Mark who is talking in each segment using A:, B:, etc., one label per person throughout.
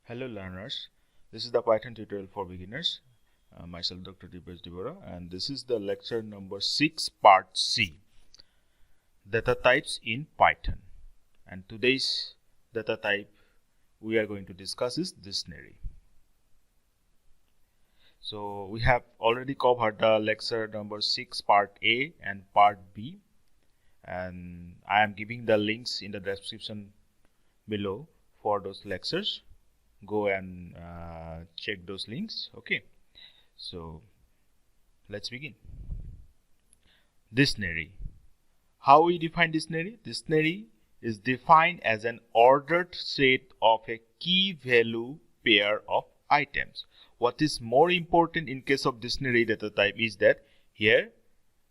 A: Hello learners, this is the Python tutorial for beginners. Myself Dr. Bora, and this is the lecture number 6 part C, data types in Python. And today's data type we are going to discuss is dictionary. So we have already covered the lecture number 6 part A and part B, and I am giving the links in the description below for those lectures. Go and check those links. Okay, so let's begin. Dictionary. How we define dictionary? Dictionary is defined as an ordered set of a key value pair of items. What is more important in case of dictionary data type is that here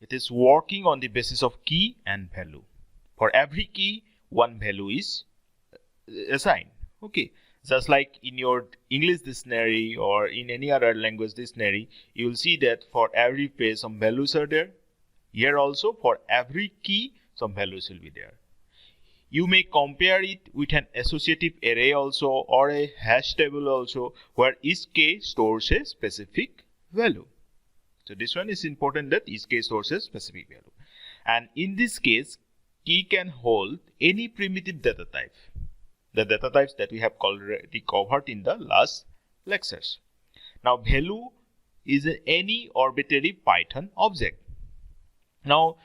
A: it is working on the basis of key and value. For every key, one value is assigned. Okay, just like in your English dictionary or in any other language dictionary, you will see that for every page some values are there. Here also for every key some values will be there. You may compare it with an associative array also or a hash table also, where each key stores a specific value. So this one is important, that each key stores a specific value. And in this case, key can hold any primitive data type. The data types that we have already covered in the last lectures. Now value is any arbitrary Python object. Now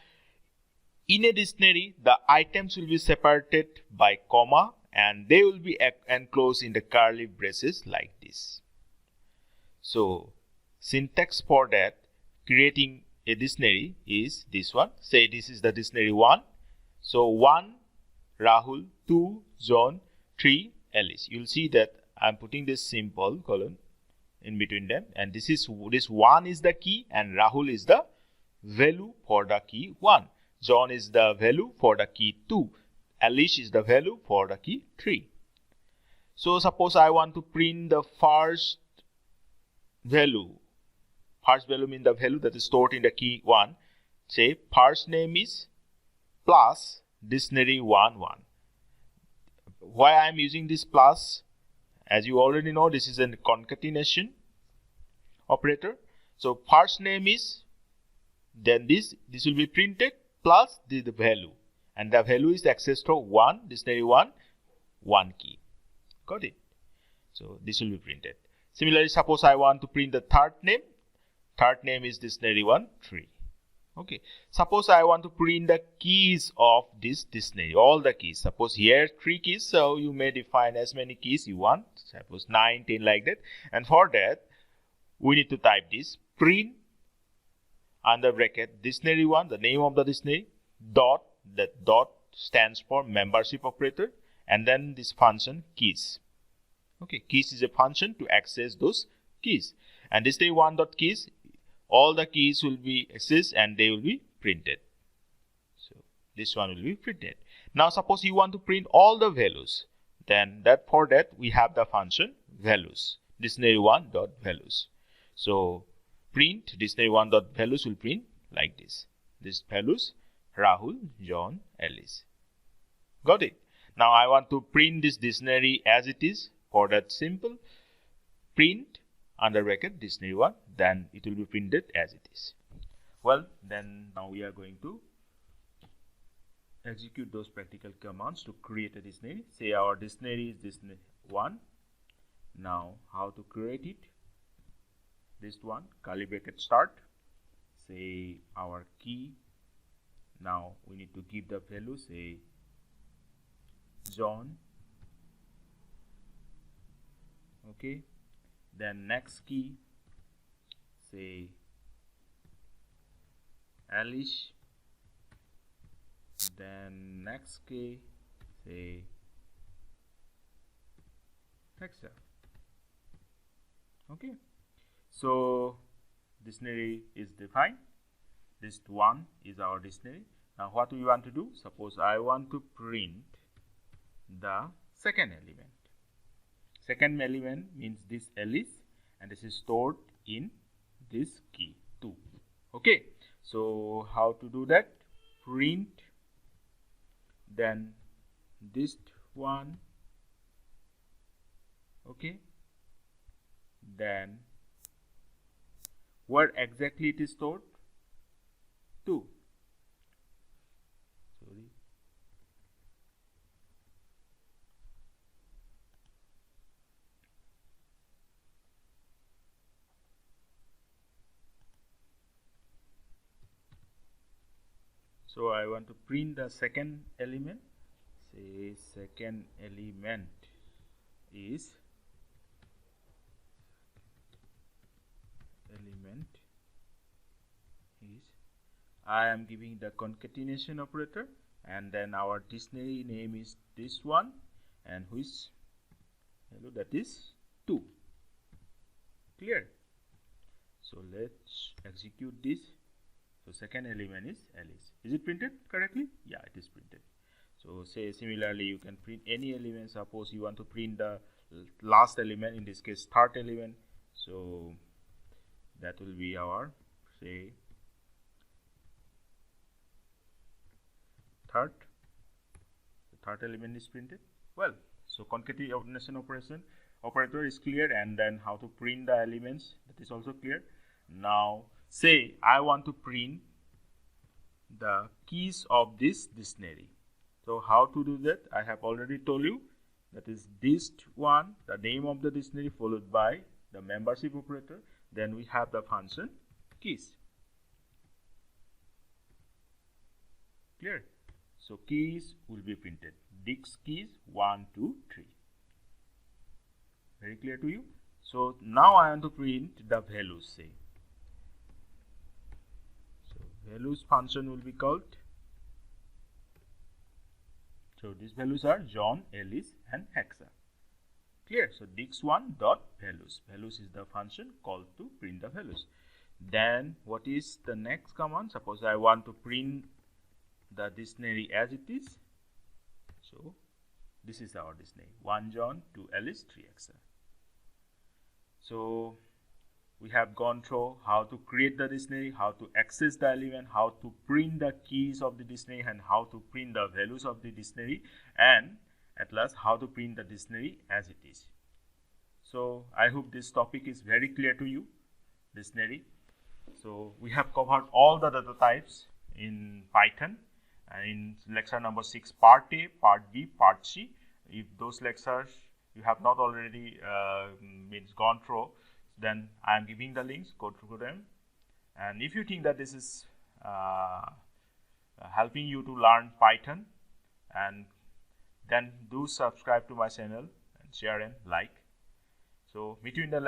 A: in a dictionary, the items will be separated by comma and they will be enclosed in the curly braces like this. So syntax for that, creating a dictionary is this one. Say this is the dictionary 1. So 1 Rahul, 2 John, 3 Alice. You'll see that I'm putting this simple colon in between them, and this 1 is the key and Rahul is the value for the key 1. John is the value for the key 2. Alice is the value for the key 3. So suppose I want to print the first value. First value means the value that is stored in the key 1. Say first name is plus dictionary 1 1. Why I am using this plus? As you already know, this is a concatenation operator. So first name is, then this will be printed plus the value, and the value is accessed to 1 dictionary 1 key. Got it? So this will be printed. Similarly, suppose I want to print the third name. Third name is dictionary 1 3. Okay, suppose I want to print the keys of this dictionary, all the keys. Suppose here 3 keys, so you may define as many keys you want, suppose 9, 10 like that. And for that, we need to type this print under bracket dictionary 1, the name of the dictionary, dot, that dot stands for membership operator, and then this function keys. Okay, keys is a function to access those keys. And dictionary 1 dot keys, all the keys will be accessed and they will be printed. So this one will be printed. Now suppose you want to print all the values, then for that we have the function values, dictionary 1 dot values. So print dictionary 1 dot values will print like this. This values Rahul, John, Alice. Got it? Now I want to print this dictionary as it is. For that, simple print under bracket dictionary 1, then it will be printed as it is. Well, then now we are going to execute those practical commands to create a dictionary. Say our dictionary is dictionary 1. Now how to create it? This one, curly bracket start. Say our key. Now we need to give the value, say John. Okay. Then next key, say Alice. Then next key, say Texas. Okay. So dictionary is defined. This one is our dictionary. Now what we want to do? Suppose I want to print the second element. Second element means this Alice, and this is stored in this key 2. Okay, so how to do that? Print, then this one, Okay, then where exactly it is stored? 2. Sorry. So I want to print the second element. Say second element is I am giving the concatenation operator, and then our dictionary name is this one, and which value, that is 2. Clear? So let's execute this. So second element is Alice. Is it printed correctly? Yeah, it is printed. So say similarly you can print any element. Suppose you want to print the last element, in this case third element. So that will be our, say, third. The third element is printed. Well, so concatenation operator is clear, and then how to print the elements, that is also clear. Now say I want to print the keys of this dictionary. So how to do that? I have already told you. That is dist one, the name of the dictionary, followed by the membership operator. Then we have the function keys. Clear? So keys will be printed. Dix keys 1, 2, 3. Very clear to you? So now I want to print the values, say. So values function will be called. So these values are John, Alice, and Hexa. Clear? So dix1 dot values. Values is the function called to print the values. Then what is the next command? Suppose I want to print the dictionary as it is. So this is our dictionary: 1 John, 2 Alice, 3 Hexa. So we have gone through how to create the dictionary, how to access the element, how to print the keys of the dictionary, and how to print the values of the dictionary, and at last how to print the dictionary as it is. So I hope this topic is very clear to you, dictionary. So we have covered all the data types in Python, and in lecture number 6, part A, part B, part C. If those lectures you have not already gone through, then I am giving the links, go through them. And if you think that this is helping you to learn Python, and then do subscribe to my channel and share and like. So meet you in the